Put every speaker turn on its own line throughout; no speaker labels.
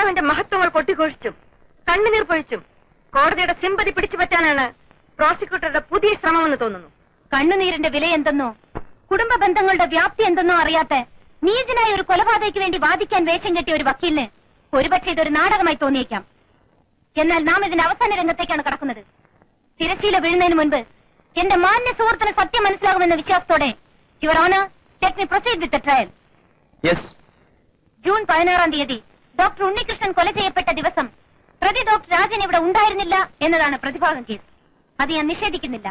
ഭർത്താവിന്റെ മഹത്വങ്ങൾ കൊട്ടിഘോഷിച്ചും കണ്ണുനീർ പൊഴിച്ചും കോടതിയുടെ സിമ്പതി പിടിച്ചുപറ്റാനാണ് പ്രോസിക്യൂട്ടറുടെ പുതിയ ശ്രമമെന്ന് തോന്നുന്നു.
കണ്ണുനീരിന്റെ വില എന്തെന്നോ കുടുംബ ബന്ധങ്ങളുടെ വ്യാപ്തി എന്തെന്നോ അറിയാത്ത നീചനായ ഒരു കൊലപാതകയ്ക്ക് വേണ്ടി വാദിക്കാൻ വേഷം കെട്ടിയ ഒരു വക്കീലിന് ഒരുപക്ഷെ ഇതൊരു നാടകമായി തോന്നിയേക്കാം. എന്നാൽ നാം ഇതിന്റെ അവസാന രംഗത്തേക്കാണ് കടക്കുന്നത്. തിരശ്ശീല വീഴുന്നതിന് മുൻപ് എന്റെ മാന്യ സുഹൃത്തിന് സത്യം മനസ്സിലാകുമെന്ന വിശ്വാസത്തോടെ your honour, let me proceed with the trial. June 16-ാം തീയതി ഡോക്ടർ ഉണ്ണികൃഷ്ണൻ കൊല ചെയ്യപ്പെട്ട ദിവസം പ്രതി ഡോക്ടർ രാജൻ ഇവിടെ ഉണ്ടായിരുന്നില്ല എന്നതാണ് പ്രതിഭാഗം കേസ്. അത് ഞാൻ നിഷേധിക്കുന്നില്ല.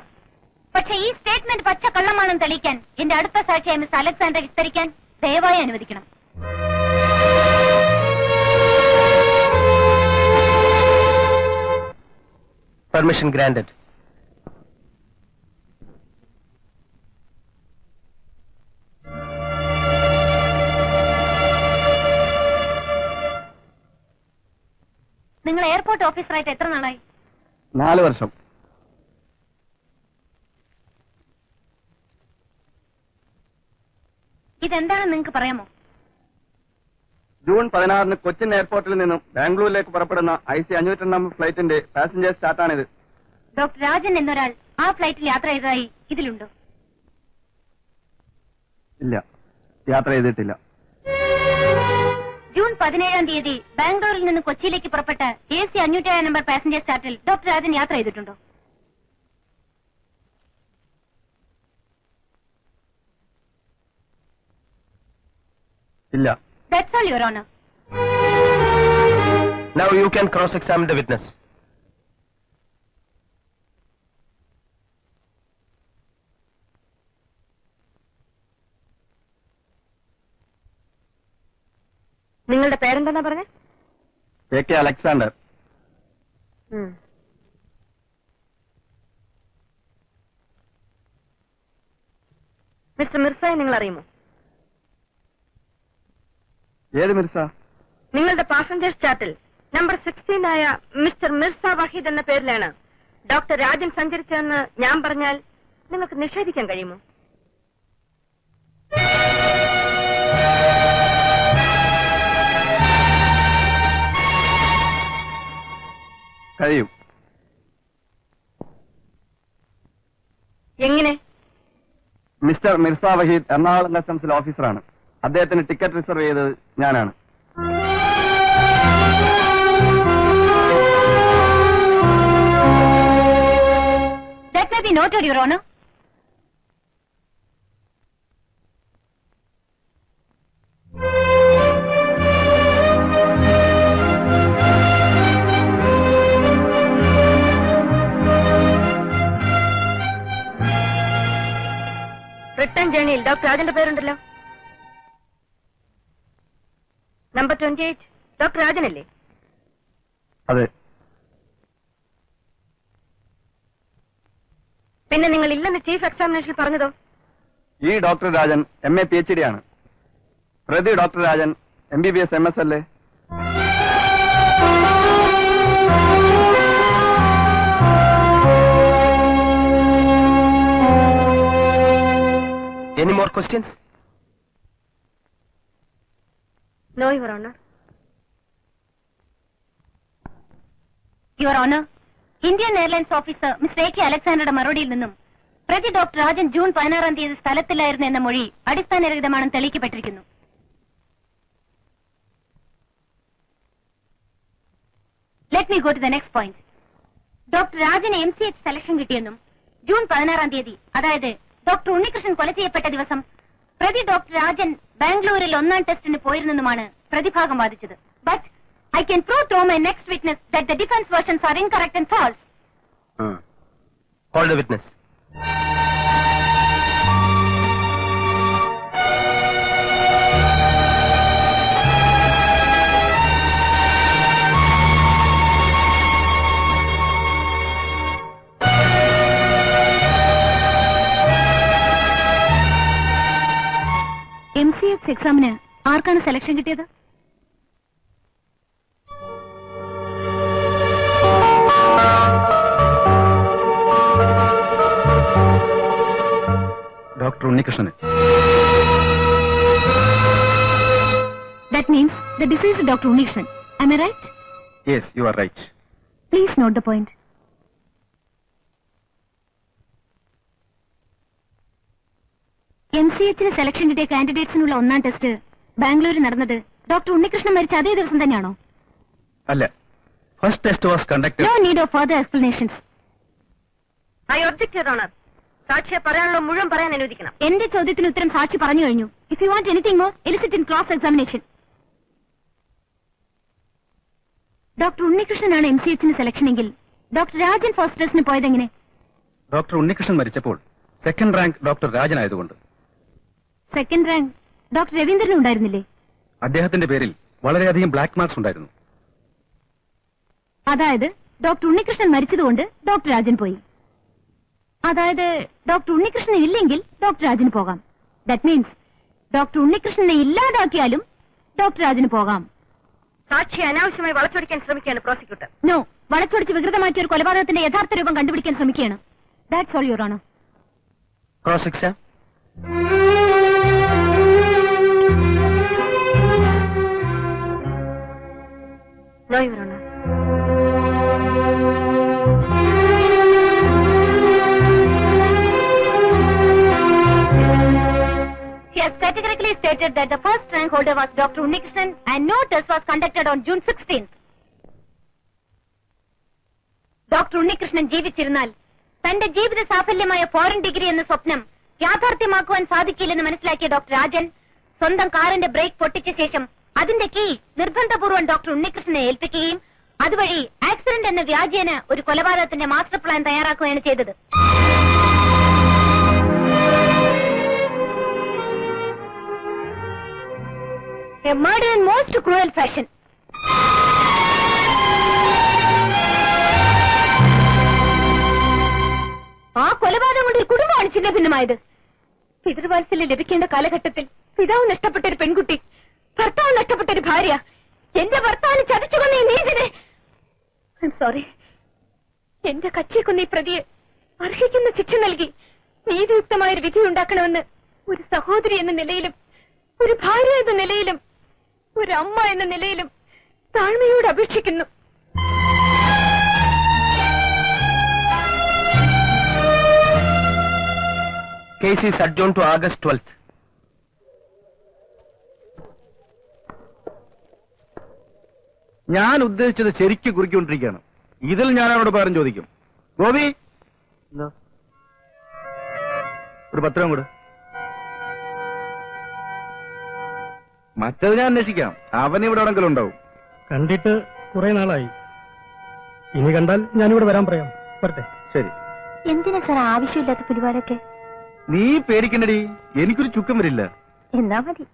പക്ഷേ ഈ സ്റ്റേറ്റ്മെന്റ് പച്ച കള്ളമാണെന്ന് തെളിയിക്കാൻ എന്റെ അടുത്ത സാക്ഷിയായ മിസ് അലക്സാണ്ടർ വിസ്തരിക്കാൻ ദയവായി അനുവദിക്കണം.
Permission granted.
നിങ്ങൾ എയർപോർട്ട് ഓഫീസറായിട്ട് എത്ര നാളായി?
4 വർഷം.
ഇതെന്താണെന്ന് നിങ്ങൾക്ക് പറയാമോ?
ജൂൺ 16-ന് കൊച്ചിൻ എയർപോർട്ടിൽ നിന്നും ബാംഗ്ലൂരിലേക്ക് പുറപ്പെടുന്ന IC 502 നമ്പർ ഫ്ലൈറ്റിന്റെ പാസഞ്ചേഴ്സ് ചാർട്ടാണിത്.
ഡോക്ടർ രാജൻ എന്നൊരാൾ ആ ഫ്ലൈറ്റിൽ യാത്ര ചെയ്തതായി ഇതിലുണ്ടോ?
ഇല്ല, യാത്ര ചെയ്തിട്ടില്ല.
ജൂൺ 17-ാം തീയതി ബാംഗ്ലൂരിൽ നിന്ന് കൊച്ചിയിലേക്ക് പുറപ്പെട്ട AC 502 നമ്പർ പാസഞ്ചേഴ്സ് ചാർട്ടിൽ ഡോക്ടർ രാജൻ യാത്ര ചെയ്തിട്ടുണ്ടോ?
ഇല്ല.
That's all, Your Honor.
Now you can cross-examine the witness.
നിങ്ങളുടെ പേരെന്താ പറഞ്ഞ?
AK Alexander.
മിസ്റ്റർ മിർസയെ നിങ്ങൾ അറിയുമോ?
ഏത് മിർസ?
നിങ്ങളുടെ പാസഞ്ചേഴ്സ് ചാർട്ടിൽ നമ്പർ 16 ആയ മിസ്റ്റർ മിർസ വഹീദ് എന്ന പേരിലാണ് ഡോക്ടർ രാജൻ സഞ്ചരിച്ചതെന്ന് ഞാൻ പറഞ്ഞാൽ നിങ്ങൾക്ക് നിഷേധിക്കാൻ കഴിയുമോ?
കഴിയും.
എങ്ങനെ?
മിസ്റ്റർ മിർസ വഹീദ് എറണാകുളം കസ്റ്റംസിൽ ഓഫീസറാണ്. അദ്ദേഹത്തിന് ടിക്കറ്റ് റിസർവ് ചെയ്തത് ഞാനാണ്.
That may be noted, Your Honor.
Return ജേണിയിൽ ഡോക്ടർ രാജന്റെ പേരുണ്ടല്ലോ. നമ്പർ 28 ഡോക്ടർ രാജനല്ലേ?
അതെ.
പിന്നെ നിങ്ങൾ ഇല്ലെന്ന് ചീഫ് എക്സാമിനേഷനിൽ പറഞ്ഞതോ?
ഈ ഡോക്ടർ രാജൻ MA PhD ആണ്. പ്രതി ഡോക്ടർ രാജൻ MBBS MS അല്ലേ? Any more questions?
No, Your Honor.
Your Honor, Indian airlines officer mister AK അലക്സാണ്ടറുടെ മറുപടിയിൽ നിന്നും പ്രതി ഡോക്ടർ രാജൻ ജൂൺ 16-ാം തീയതി സ്ഥലത്തില്ലായിരുന്നു എന്ന മൊഴി അടിസ്ഥാനരഹിതമാണെന്ന് തെളിയിക്കപ്പെട്ടിരിക്കുന്നു. Let me go to the next point. Doctor രാജന് MCH സെലക്ഷൻ കിട്ടിയെന്നും ജൂൺ 16-ാം തീയതി, അതായത് ഡോക്ടർ ഉണ്ണികൃഷ്ണൻ കൊല ചെയ്യപ്പെട്ട ദിവസം പ്രതി ഡോക്ടർ രാജൻ ബാംഗ്ലൂരിൽ 1ാം ടെസ്റ്റിന് പോയിരുന്നെന്നുമാണ് പ്രതിഭാഗം വാദിച്ചത്. But I can prove through my next witness that the defense versions are incorrect and false.
Call the witness.
MCH എക്സാമിന് ആർക്കാണ് സെലക്ഷൻ കിട്ടിയത്?
Doctor Unnikrishnan.
That means the deceased Dr. Unnikrishan Am I right?
Yes, you are right.
Please note the point. MCH selection കിട്ടിയ കാൻഡിഡേറ്റ്സിനുള്ള ഒന്നാം test ബാംഗ്ലൂരിൽ നടന്നത് doctor Unnikrishnan മരിച്ച അതേ ദിവസം തന്നെയാണോ?
അല്ല. First test was conducted.
No need of further explanations.
I object, Your Honor. സാക്ഷിയെ പറയാനുള്ള മുഴുവൻ പറയാൻ അനുവദിക്കണം.
എന്റെ ചോദ്യത്തിന് ഉത്തരം സാക്ഷി പറഞ്ഞു കഴിഞ്ഞു. If you want anything more, elicit in cross examination. Doctor ഉണ്ണികൃഷ്ണനാണ് MCH സെലക്ഷൻ എങ്കിൽ ഡോക്ടർ രാജൻ ഫസ്റ്റ് ടെസ്റ്റിന് പോയതെങ്ങനെ?
ഡോക്ടർ ഉണ്ണികൃഷ്ണൻ മരിച്ചപ്പോൾ സെക്കൻഡ് റാങ്ക് ഡോക്ടർ രാജൻ ആയതുകൊണ്ട്.
സെക്കൻഡ് റാങ്ക് ഡോക്ടർ രവീന്ദ്രൻ ഉണ്ടായിരുന്നില്ലേ?
അദ്ദേഹത്തിന്റെ പേരിൽ വളരെയധികം ബ്ലാക്ക് മാർക്സ് ഉണ്ടായിരുന്നു.
അതായത് ഡോക്ടർ ഉണ്ണികൃഷ്ണൻ മരിച്ചതുകൊണ്ട് ഡോക്ടർ രാജൻ പോയി. അതായത് ഡോക്ടർ ഉണ്ണികൃഷ്ണൻ ഇല്ലെങ്കിൽ ഡോക്ടർ രാജന് പോകാം. ദാറ്റ് മീൻസ് ഡോക്ടർ ഉണ്ണികൃഷ്ണനെ ഇല്ലാതാക്കിയാലും ഡോക്ടർ രാജന് പോകാം.
സാക്ഷി അനാവശ്യമായി വളച്ചൊടിക്കാൻ ശ്രമിക്കുകയാണ് പ്രോസിക്യൂട്ടർ.
നോ, വളച്ചൊടിച്ച് വികൃതമാറ്റിയ ഒരു കൊലപാതകത്തിന്റെ യഥാർത്ഥ രൂപം കണ്ടുപിടിക്കാൻ ശ്രമിക്കുകയാണ്. That's all your honour.
Cross exam.
No, Your Honor.
He has categorically stated that the first rank holder was Dr. Unnikrishnan and no test was conducted on June 16th. Doctor Unnikrishnan ജീവിച്ചിരുന്നാൽ തന്റെ ജീവിത സാഫല്യമായ ഫോറിൻ ഡിഗ്രി എന്ന സ്വപ്നം യാഥാർത്ഥ്യമാക്കുവാൻ സാധിക്കില്ലെന്ന് മനസ്സിലാക്കിയ doctor Rajan സ്വന്തം കാറിന്റെ break പൊട്ടിച്ച ശേഷം അതിന്റെ കീ നിർബന്ധപൂർവ്വം ഡോക്ടർ ഉണ്ണികൃഷ്ണനെ ഏൽപ്പിക്കുകയും അതുവഴി ആക്സിഡന്റ് എന്ന വ്യാജേന ഒരു കൊലപാതകത്തിന്റെ മാസ്റ്റർ പ്ലാൻ തയ്യാറാക്കുകയാണ് ചെയ്തത്. A murder in most cruel fashion. ആ കൊലപാതകം കൊണ്ട് ഒരു കുടുംബമാണ് ചിന്ന ഭിന്നമായത്. പിതൃവാത്സല്യം ലഭിക്കേണ്ട കാലഘട്ടത്തിൽ പിതാവ് നഷ്ടപ്പെട്ട ഒരു പെൺകുട്ടി, ഭർത്താവ് നഷ്ടപ്പെട്ട ഒരു ഭാര്യ, എന്റെ ഭർത്താവിനെ ചതിച്ചു കൊന്ന ഈ നീതിനെ ഐ എം സോറി. എന്റെ കച്ചിയെ കൊന്ന ഈ പ്രതിയെ അർഹിക്കുന്ന ശിക്ഷ നൽകി നീതിയുക്തമായൊരു വിധി ഉണ്ടാക്കണമെന്ന് ഒരു സഹോദരി എന്ന നിലയിലും ഒരു ഭാര്യ എന്ന നിലയിലും ഒരു അമ്മ എന്ന നിലയിലും താഴ്മയോട് അപേക്ഷിക്കുന്നു.
Case is adjourned to August 12th. ഞാൻ ഉദ്ദേശിച്ചത് ശരിക്കും കുറിക്കൊണ്ടിരിക്കുകയാണ്. ഇതിൽ ഞാൻ അവരോട് പകരം ചോദിക്കും. ഗോപി, ഒരു പത്രം കൂടെ. മറ്റത് ഞാൻ അന്വേഷിക്കാം. അവൻ ഇവിടെ എവിടെങ്കിലും ഉണ്ടാവും.
കണ്ടിട്ട് കുറെ നാളായി. ഇനി കണ്ടാൽ ഞാനിവിടെ വരാൻ പറയാം. വരട്ടെ.
ശരി.
എന്തിനാ സാർ ആവശ്യമില്ലാത്ത പുലിവാലൊക്കെ?
നീ പേടിക്കണ്ടടി, എനിക്കൊരു ചുക്കം വരില്ല.
എന്നാ മതി.